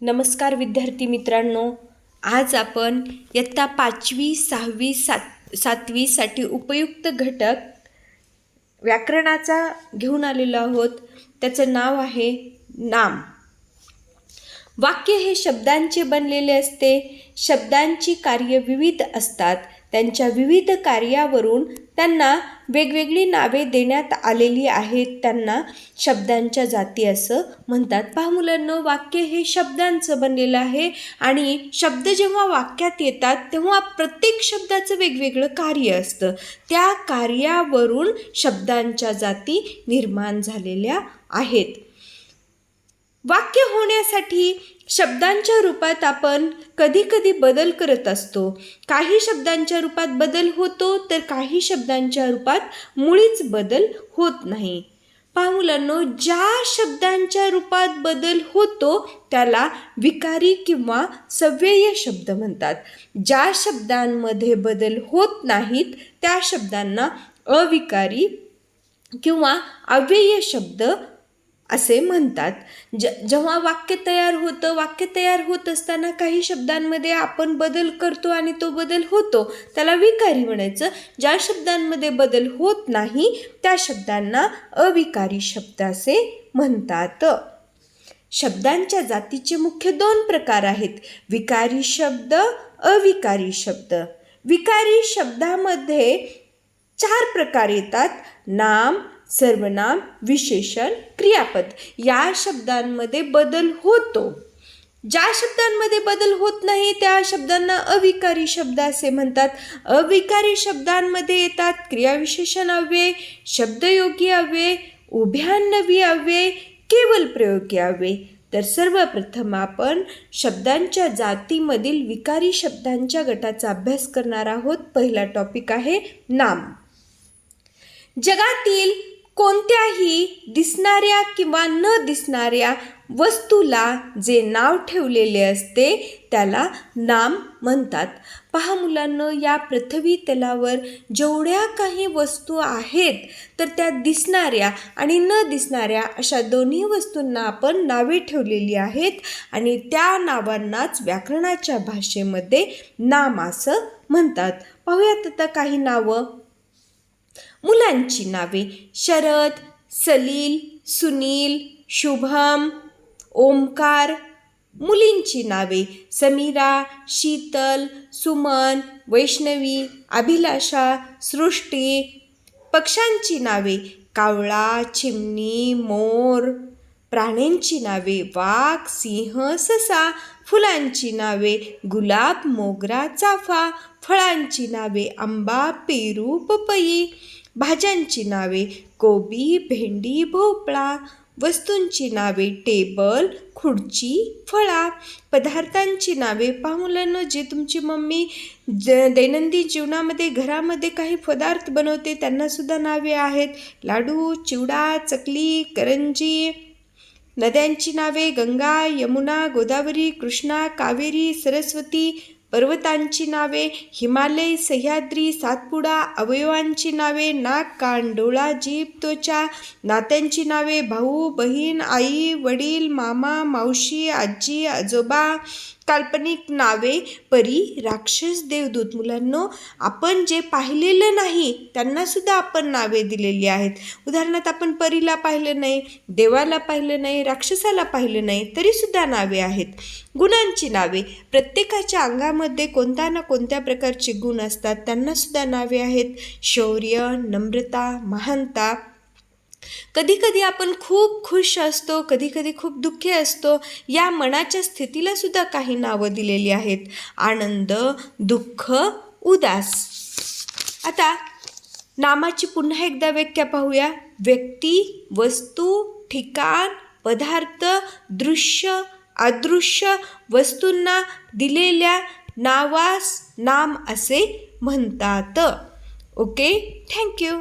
नमस्कार विद्यार्थी मित्रांनो, आज आपण इयत्ता 5वी 6वी 7वीसाठी उपयुक्त घटक व्याकरणाचा घेऊन आलेलो आहोत. त्याचं नाव आहे नाम. वाक्य हे शब्दांचे बनलेले असते. शब्दांची कार्य विविध असतात. त्यांच्या विविध कार्यावरून त्यांना वेगवेगळी नावे देण्यात आलेली आहेत. त्यांना शब्दांच्या जाती असं म्हणतात. पहा मुलांनो, वाक्य हे शब्दांचं बनलेलं आहे आणि शब्द जेव्हा वाक्यात येतात तेव्हा प्रत्येक शब्दाचं वेगवेगळं कार्य असतं. त्या कार्यावरून शब्दांच्या जाती निर्माण झालेल्या आहेत. वाक्य होण्यासाठी शब्दांच्या रूपात आपण कधी बदल करत असतो. काही शब्दांच्या रूपात बदल होतो तर काही शब्दांच्या रूपात मुळीच बदल होत नाही. पहा मुलांनो, ज्या शब्दांच्या रूपात बदल होतो त्याला विकारी किंवा सव्यय शब्द म्हणतात. ज्या शब्दांमध्ये बदल होत नाहीत त्या शब्दांना अविकारी किंवा अव्यय शब्द असे म्हणतात. जेव्हा वाक्य तयार होत असताना काही शब्दांमध्ये आपण बदल करतो आणि तो बदल होतो त्याला विकारी म्हणायचं. ज्या शब्दांमध्ये बदल होत नाही त्या शब्दांना अविकारी शब्द असे म्हणतात. शब्दांच्या जातीचे मुख्य 2 प्रकार आहेत, विकारी शब्द, अविकारी शब्द. विकारी शब्दामध्ये 4 प्रकार येतात, नाम, सर्वनाम, विशेषण, क्रियापद. या शब्दांमध्ये बदल होतो. ज्या शब्दांमध्ये बदल होत नाही त्या शब्दांना अविकारी शब्द असे म्हणतात. अविकारी शब्दांमध्ये येतात क्रियाविशेषण अव्यय, शब्दयोगी अव्यय, उभयान्वयी अव्यय, केवल प्रयोगी अव्यय. तर सर्वप्रथम आपण शब्दांच्या जातीमधील विकारी शब्दांच्या गटाचा अभ्यास करणार आहोत. पहिला टॉपिक आहे नाम. जगातील कोणत्याही दिसणाऱ्या किंवा न दिसणाऱ्या वस्तूला जे नाव ठेवलेले असते त्याला नाम म्हणतात. पहा मुलांनो, या पृथ्वी तलावर जेवढ्या काही वस्तू आहेत तर त्या दिसणाऱ्या आणि न दिसणाऱ्या अशा दोन्ही वस्तूंना आपण नावे ठेवलेली आहेत आणि त्या नावांनाच व्याकरणाच्या भाषेमध्ये नाम असं म्हणतात. पाहूयात आता काही नावं. मुलांची नावे: शरद, सलील, सुनील, शुभम, ओमकार. मुलींची नावे: समीरा, शीतल, सुमन, वैष्णवी, अभिलाषा, सृष्टी. पक्ष्यांची नावे: कावळा, चिमणी, मोर. प्राण्यांची नावे: वाघ, सिंह, ससा. फुलांची नावे: गुलाब, मोगरा, चाफा. फळांची नावे: आंबा, पेरू, पपई. भाज्यांची नावे: कोबी, भेंडी, भोपळा. वस्तूंची नावे: टेबल, खुर्ची, फळा. पदार्थांची नावे: पहा मुलांनो, जे तुमची मम्मी दैनंदिन जीवनामध्ये घरामध्ये काही पदार्थ बनवते त्यांना सुद्धा नावे आहेत. लाडू, चिवडा, चकली, करंजी. नद्यांची नावे: गंगा, यमुना, गोदावरी, कृष्णा, कावेरी, सरस्वती. पर्वतांची नावे: हिमालय, सह्याद्री, सातपुडा. अवयवांची नावे: नाक, कान, डोळा, जीभ, त्वचा. नात्यांची नावे: भाऊ, बहीण, आई, वडील, मामा, मावशी, आजी, आजोबा. काल्पनिक नावे: परी, राक्षस, देवदूत. मुलांनो, आपण जे पाहिलेलं नाही त्यांना सुद्धा आपण नावे दिलेली आहेत. उदाहरणार्थ आपण परीला पाहिलं नाही, देवाला पाहिलं नाही, राक्षसाला पाहिलं नाही तरी सुद्धा नावे आहेत. गुणांची नावे: प्रत्येकाच्या अंगामध्ये कोणत्या ना कोणत्या प्रकारचे गुण असतात त्यांना सुद्धा नावे आहेत. शौर्य, नम्रता, महानता. कधी आपण खूप खुश असतो, कधी खूप दुःखी असतो. या मनाच्या स्थितीला सुद्धा काही नावं दिलेली आहेत. आनंद, दुःख, उदास. आता नामाची पुन्हा एकदा व्याख्या पाहूया. व्यक्ती, वस्तू, ठिकाण, पदार्थ, दृश्य, अदृश्य वस्तूंना दिलेल्या नावास नाम असे म्हणतात. Okay, thank you.